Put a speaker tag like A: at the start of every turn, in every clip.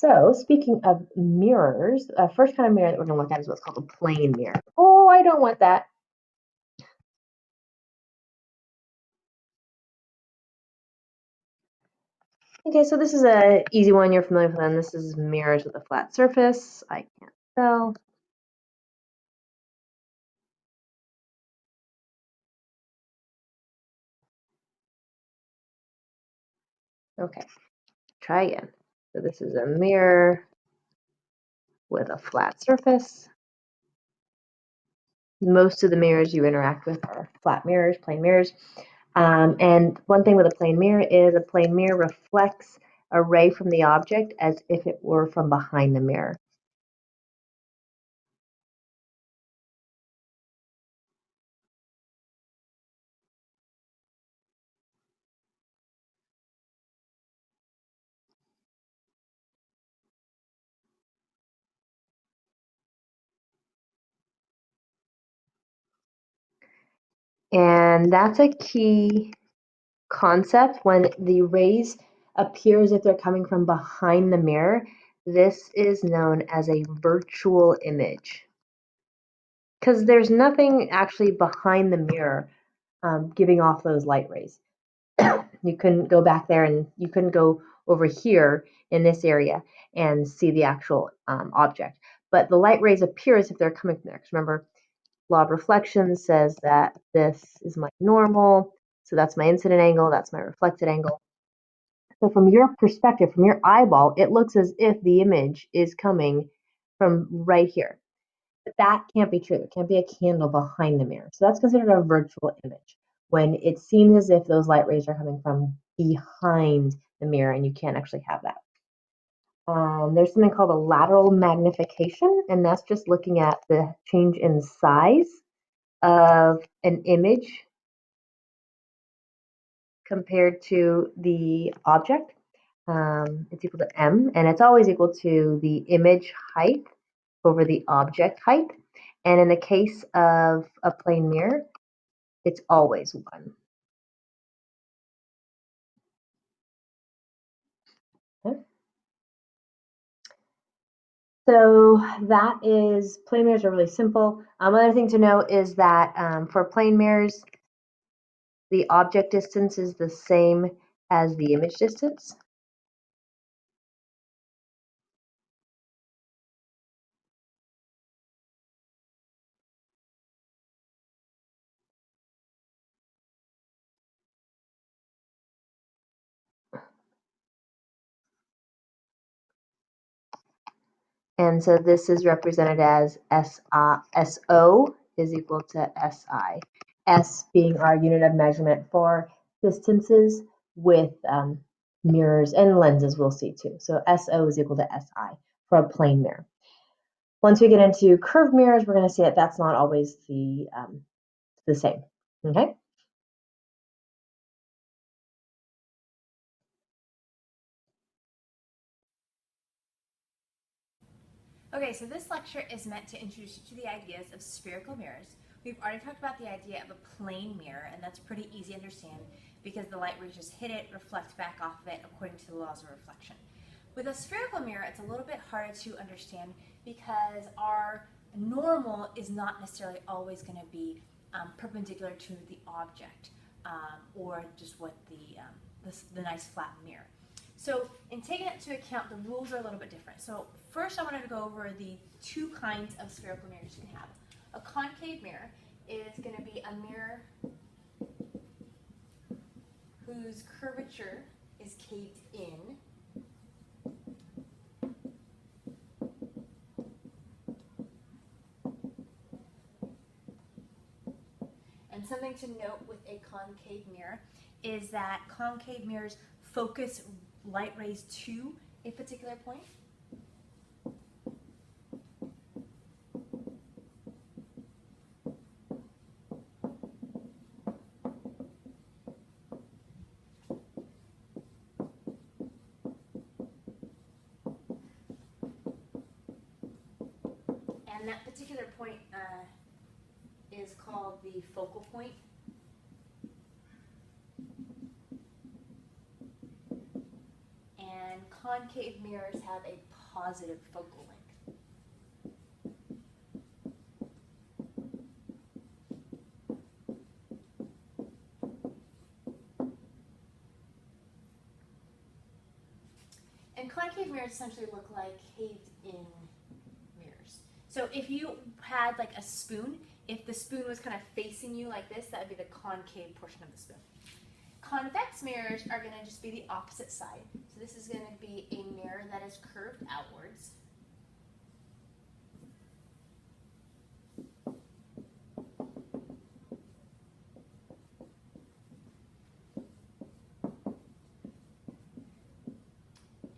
A: So speaking of mirrors, the first kind of mirror that we're going to look at is what's called a plane mirror. Oh, I don't want that. Okay, so this is an easy one. You're familiar with them. This is mirrors with a flat surface. I can't spell. Okay, try again. So this is a mirror with a flat surface. Most of the mirrors you interact with are flat mirrors, plane mirrors. And one thing with a plane mirror is a plane mirror reflects a ray from the object as if it were from behind the mirror. And that's a key concept. When the rays appear as if they're coming from behind the mirror, this is known as a virtual image. Because there's nothing actually behind the mirror giving off those light rays. You couldn't go back there and you couldn't go over here in this area and see the actual object. But the light rays appear as if they're coming from there. 'Cause remember, law of reflection says that this is my normal, so that's my incident angle, that's my reflected angle. So from your perspective, from your eyeball, it looks as if the image is coming from right here. But that can't be true. There can't be a candle behind the mirror. So that's considered a virtual image when it seems as if those light rays are coming from behind the mirror, and you can't actually have that. There's something called a lateral magnification, and that's just looking at the change in size of an image compared to the object. It's equal to m, and it's always equal to the image height over the object height. And in the case of a plane mirror, it's always 1. Okay. So that is, plane mirrors are really simple. Another thing to note is that for plane mirrors, the object distance is the same as the image distance. And so this is represented as SO is equal to SI. S being our unit of measurement for distances with mirrors and lenses we'll see too. So SO is equal to SI for a plane mirror. Once we get into curved mirrors, we're going to see that that's not always the same. Okay.
B: Okay, so this lecture is meant to introduce you to the ideas of spherical mirrors. We've already talked about the idea of a plane mirror, and that's pretty easy to understand because the light rays just hit it, reflect back off of it according to the laws of reflection. With a spherical mirror, it's a little bit harder to understand because our normal is not necessarily always going to be perpendicular to the object or just what the nice flat mirror. So in taking into account, the rules are a little bit different. So first I wanted to go over the 2 kinds of spherical mirrors you can have. A concave mirror is going to be a mirror whose curvature is caved in. And something to note with a concave mirror is that concave mirrors focus light rays to a particular point. And that particular point is called the focal point. And and concave mirrors have a positive focal length. And concave mirrors essentially look like caved-in mirrors. So if you had like a spoon, if the spoon was kind of facing you like this, that would be the concave portion of the spoon. Convex mirrors are going to just be the opposite side. So this is going to be a mirror that is curved outwards.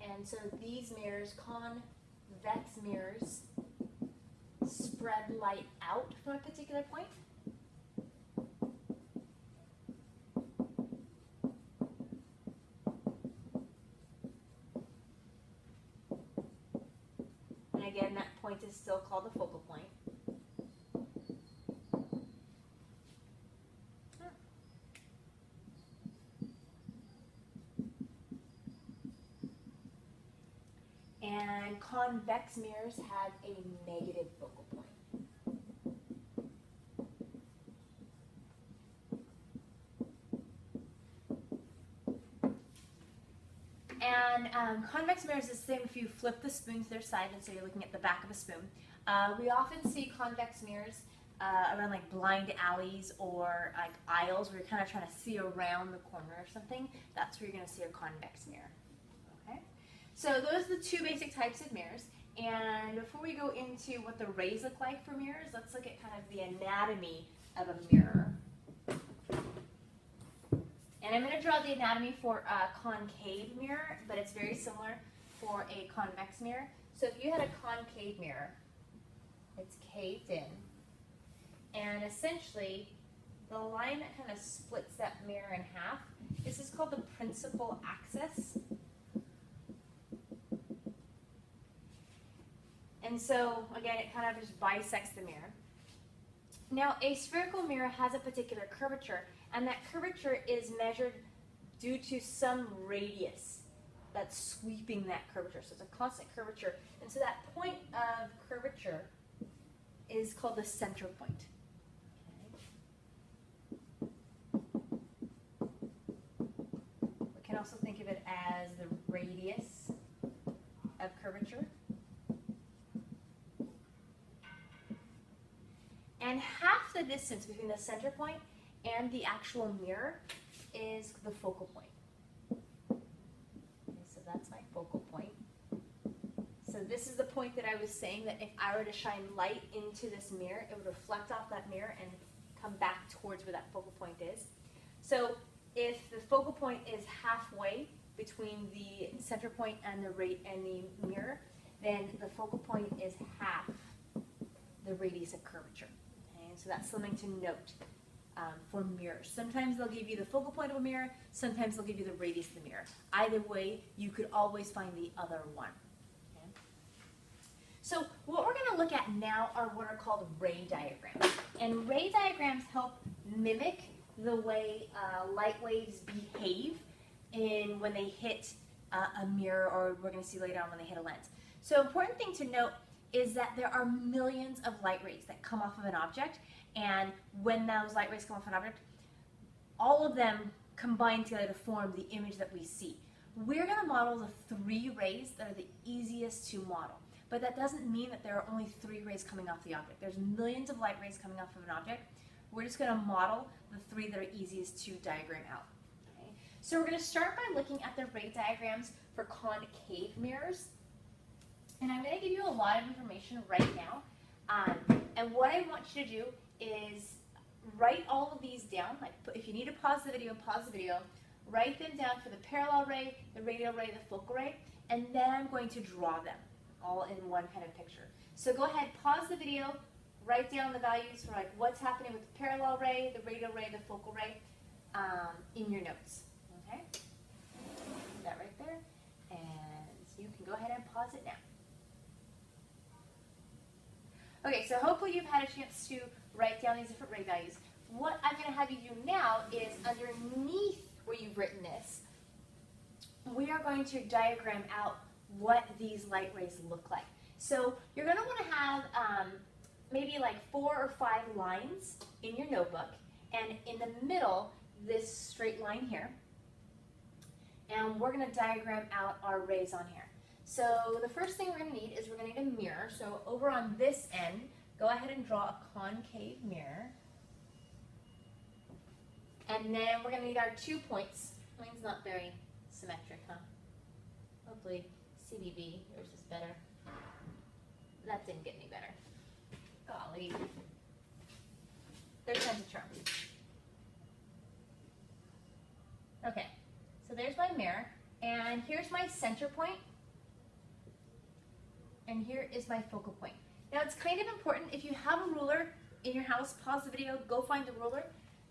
B: And so these mirrors, convex mirrors, spread light out from a particular point. And again, that point is still called the focal point. And convex mirrors have a negative focal point. And convex mirrors is the same if you flip the spoon to their side, and so you're looking at the back of a spoon. We often see convex mirrors around like blind alleys or like aisles where you're kind of trying to see around the corner or something. That's where you're going to see a convex mirror. Okay? So those are the two basic types of mirrors. And before we go into what the rays look like for mirrors, let's look at kind of the anatomy of a mirror. And I'm going to draw the anatomy for a concave mirror, but it's very similar for a convex mirror. So if you had a concave mirror, it's caved in, and essentially the line that kind of splits that mirror in half, this is called the principal axis. And so again, it kind of just bisects the mirror. Now a spherical mirror has a particular curvature, and that curvature is measured due to some radius that's sweeping that curvature. So it's a constant curvature. And so that point of curvature is called the center point. Okay. We can also think of it as the radius of curvature. And half the distance between the center point and the actual mirror is the focal point. Okay, so that's my focal point. So this is the point that I was saying that if I were to shine light into this mirror, it would reflect off that mirror and come back towards where that focal point is. So if the focal point is halfway between the center point and the mirror, then the focal point is half the radius of curvature. Okay, so that's something to note. For mirrors. Sometimes they'll give you the focal point of a mirror, sometimes they'll give you the radius of the mirror. Either way, you could always find the other one. Okay? So what we're going to look at now are what are called ray diagrams. And ray diagrams help mimic the way light waves behave when they hit a mirror, or we're going to see later on when they hit a lens. So important thing to note is that there are millions of light rays that come off of an object. And when those light rays come off an object, all of them combine together to form the image that we see. We're going to model the 3 rays that are the easiest to model. But that doesn't mean that there are only 3 rays coming off the object. There's millions of light rays coming off of an object. We're just going to model the 3 that are easiest to diagram out. Okay? So we're going to start by looking at the ray diagrams for concave mirrors. And I'm going to give you a lot of information right now. And what I want you to do is write all of these down. Like, if you need to pause the video, write them down for the parallel ray, the radial ray, the focal ray, and then I'm going to draw them all in one kind of picture. So go ahead, pause the video, write down the values for like what's happening with the parallel ray, the radial ray, the focal ray in your notes. Okay? Put that right there, and you can go ahead and pause it now. Okay, so hopefully you've had a chance to write down these different ray values. What I'm going to have you do now is underneath where you've written this, we are we're going to diagram out what these light rays look like. So you're going to want to have maybe like 4 or 5 lines in your notebook, and in the middle, this straight line here. And we're going to diagram out our rays on here. So the first thing we're going to need is we're going to need a mirror. So over on this end, go ahead and draw a concave mirror. And then we're going to need our 2 points. Mine's not very symmetric, huh? Hopefully CBB, yours is better. That didn't get any better. Golly. Third time's a charm. Okay, so there's my mirror, and here's my center point, and here is my focal point. Now it's kind of important, if you have a ruler in your house, pause the video, go find a ruler,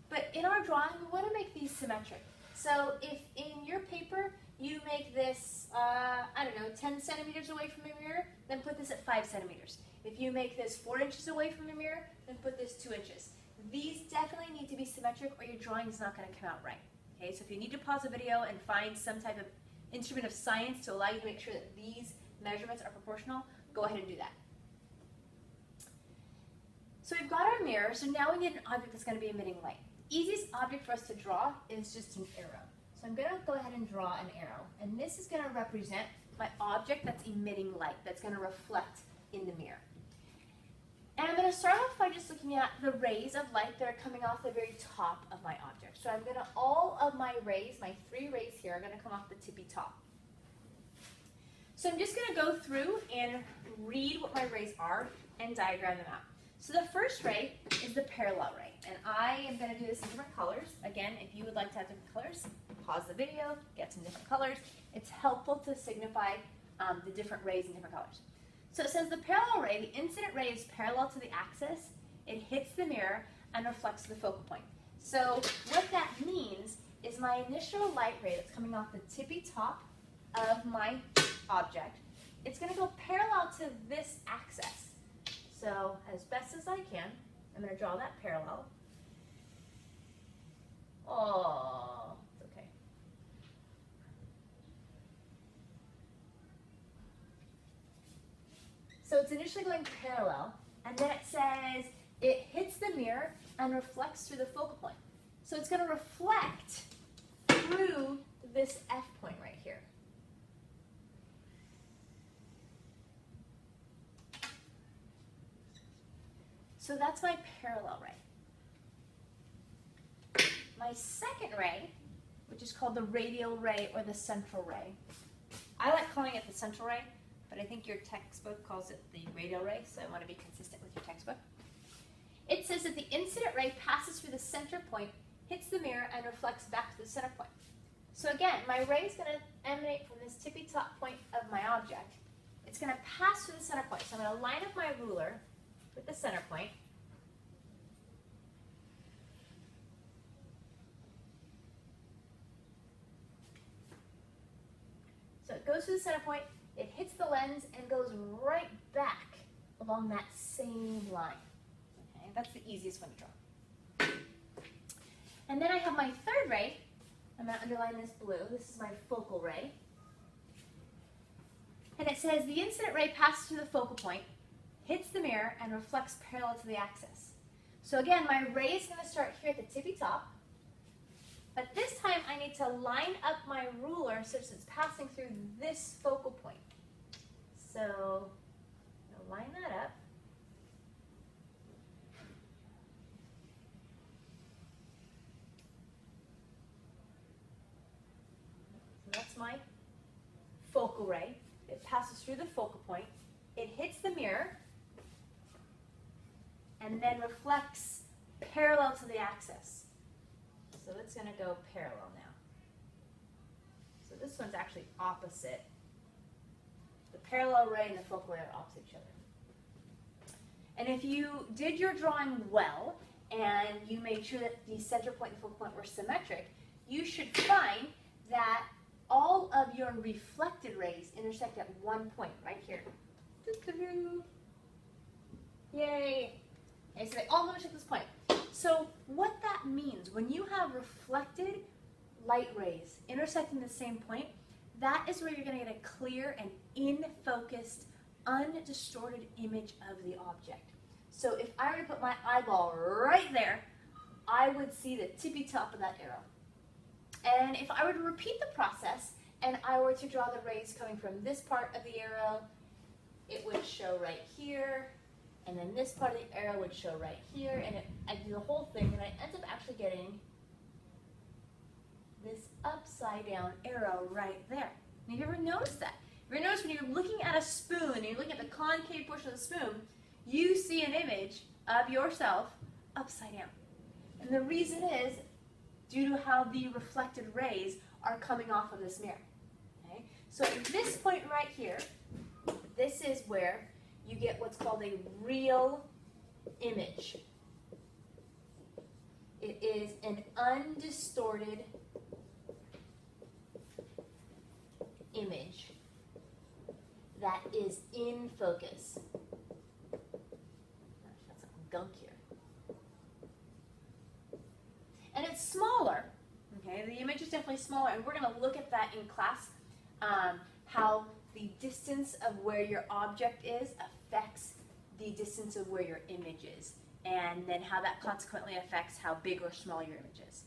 B: but in our drawing, we want to make these symmetric. So if in your paper, you make this, I don't know, 10 centimeters away from your mirror, then put this at 5 centimeters. If you make this 4 inches away from your mirror, then put this 2 inches. These definitely need to be symmetric or your drawing is not going to come out right. Okay, so if you need to pause the video and find some type of instrument of science to allow you to make sure that these measurements are proportional, go ahead and do that. So we've got our mirror, so now we need an object that's going to be emitting light. Easiest object for us to draw is just an arrow. So I'm going to go ahead and draw an arrow, and this is going to represent my object that's emitting light, that's going to reflect in the mirror. And I'm going to start off by just looking at the rays of light that are coming off the very top of my object. So I'm going to, all of my rays, my 3 rays here, are going to come off the tippy top. So I'm just going to go through and read what my rays are and diagram them out. So the first ray is the parallel ray, and I am going to do this in different colors. Again, if you would like to have different colors, pause the video, get some different colors. It's helpful to signify the different rays in different colors. So it says the parallel ray, the incident ray is parallel to the axis, it hits the mirror and reflects the focal point. So what that means is my initial light ray that's coming off the tippy top of my object, it's going to go parallel to this axis. So as best as I can, I'm going to draw that parallel. Oh, it's okay. So it's initially going parallel, and then it says it hits the mirror and reflects through the focal point. So it's going to reflect through this F point right here. So that's my parallel ray. My second ray, which is called the radial ray or the central ray. I like calling it the central ray, but I think your textbook calls it the radial ray, so I want to be consistent with your textbook. It says that the incident ray passes through the center point, hits the mirror, and reflects back to the center point. So again, my ray is going to emanate from this tippy top point of my object. It's going to pass through the center point. So I'm going to line up my ruler with the center point. So it goes through the center point, it hits the lens, and goes right back along that same line. Okay, that's the easiest one to draw. And then I have my third ray. I'm going to underline this blue. This is my focal ray. And it says the incident ray passes through the focal point, hits the mirror, and reflects parallel to the axis. So again, my ray is going to start here at the tippy top. But this time I need to line up my ruler such that it's passing through this focal point. So I'll line that up. So that's my focal ray. It passes through the focal point. It hits the mirror and then reflects parallel to the axis. So it's going to go parallel now. So this one's actually opposite. The parallel ray and the focal ray are opposite each other. And if you did your drawing well and you made sure that the center point and the focal point were symmetric, you should find that all of your reflected rays intersect at one point right here. Yay! Okay, so they all intersect at this point. So what that means, when you have reflected light rays intersecting the same point, that is where you're going to get a clear and in-focused, undistorted image of the object. So if I were to put my eyeball right there, I would see the tippy top of that arrow. And if I were to repeat the process and I were to draw the rays coming from this part of the arrow, it would show right here, and then this part of the arrow would show right here, and I do the whole thing, and I end up actually getting this upside down arrow right there. Have you ever noticed that? Have you ever noticed when you're looking at a spoon and you're looking at the concave portion of the spoon, you see an image of yourself upside down? And the reason is due to how the reflected rays are coming off of this mirror. Okay? So at this point right here, this is where you get what's called a real image. It is an undistorted image that is in focus. Got some gunk here. And it's smaller. Okay, the image is definitely smaller, and we're going to look at that in class, how the distance of where your object is affects the distance of where your image is, and then how that consequently affects how big or small your image is.